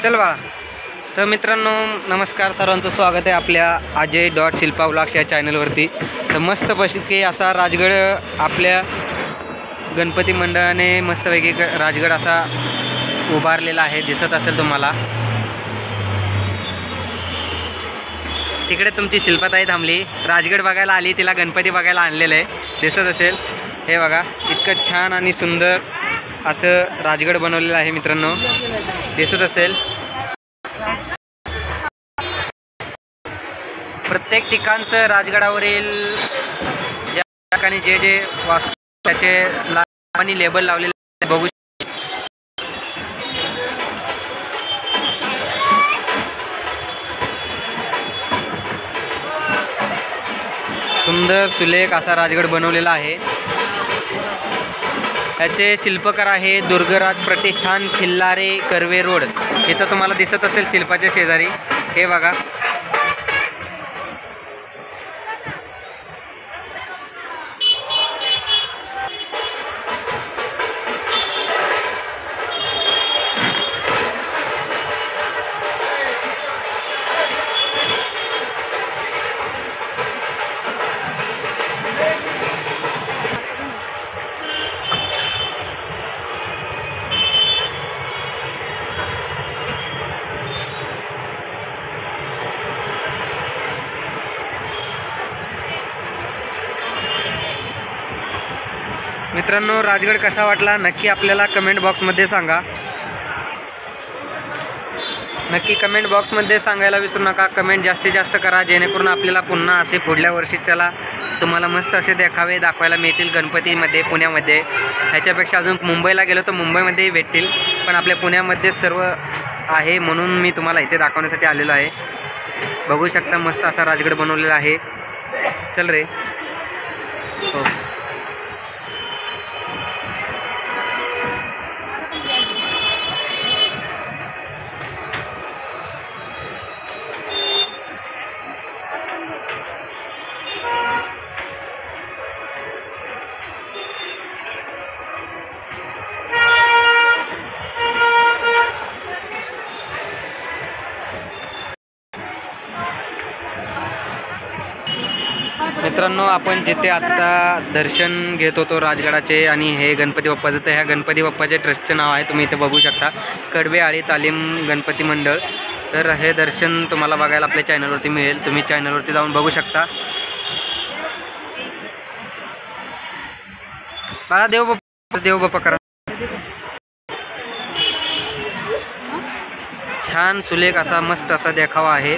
चल बाळा। तर मित्रांनो नमस्कार, सर्वांचं स्वागत आहे आपल्या अजय.शिल्पा व्लॉग्स या चॅनलवरती। तर मस्तपैकी असा राजगड आपल्या गणपती मंडळाने मस्तपैकी राजगड असा उभारलेला आहे, दिसत असेल तुम्हाला। तिकडे तुमची शिल्पाताई थांबली, राजगड बघायला आली, तिला गणपती बघायला आणलेलं आहे, दिसत असेल। हे बघा इतकं छान आणि सुंदर असं राजगड बनवलेलं आहे मित्रांनो, दिसत असेल। प्रत्येक ठिकाणचं राजगडावरील ज्या ठिकाणी जे जे वास्तू त्याचे आणि लेबल लावलेले बघू। सुंदर सुलेख असा राजगड बनवलेला आहे। याचे शिल्पकार आहे दुर्गराज प्रतिष्ठान, खिल्लारे, कर्वे रोड। इथं तुम्हाला दिसत असेल शिल्पाच्या शेजारी, हे बघा। मित्रांनो राजगड कसा वाटला नक्की आपल्याला कमेंट बॉक्समध्ये सांगा। नक्की कमेंट बॉक्समध्ये सांगायला विसरू नका। कमेंट जास्तीत जास्त करा, जेणेकरून आपल्याला पुन्हा असे पुढल्या वर्षीच्याला तुम्हाला मस्त असे देखावे दाखवायला मिळतील गणपतीमध्ये पुण्यामध्ये। ह्याच्यापेक्षा अजून मुंबईला गेलो तर मुंबईमध्ये भेटतील, पण आपल्या पुण्यामध्ये सर्व आहे म्हणून मी तुम्हाला इथे दाखवण्यासाठी आलेलो आहे। बघू शकता मस्त असा राजगड बनवलेला आहे। चल रे हो। मित्रांनो आपण जिथे आता दर्शन घेत होतो राजगडाचे आणि हे गणपती बाप्पाचं, तर ह्या गणपती बाप्पाचे ट्रस्टचे नाव आहे, तुम्ही इथे बघू शकता, कडवे आळी तालीम गणपती मंडळ। तर हे दर्शन तुम्हाला बघायला आपल्या चॅनलवरती मिळेल, तुम्ही चॅनलवरती जाऊन बघू शकता। बाळा देव बाप्पा करा। छान सुलेख असा मस्त असा देखावा आहे।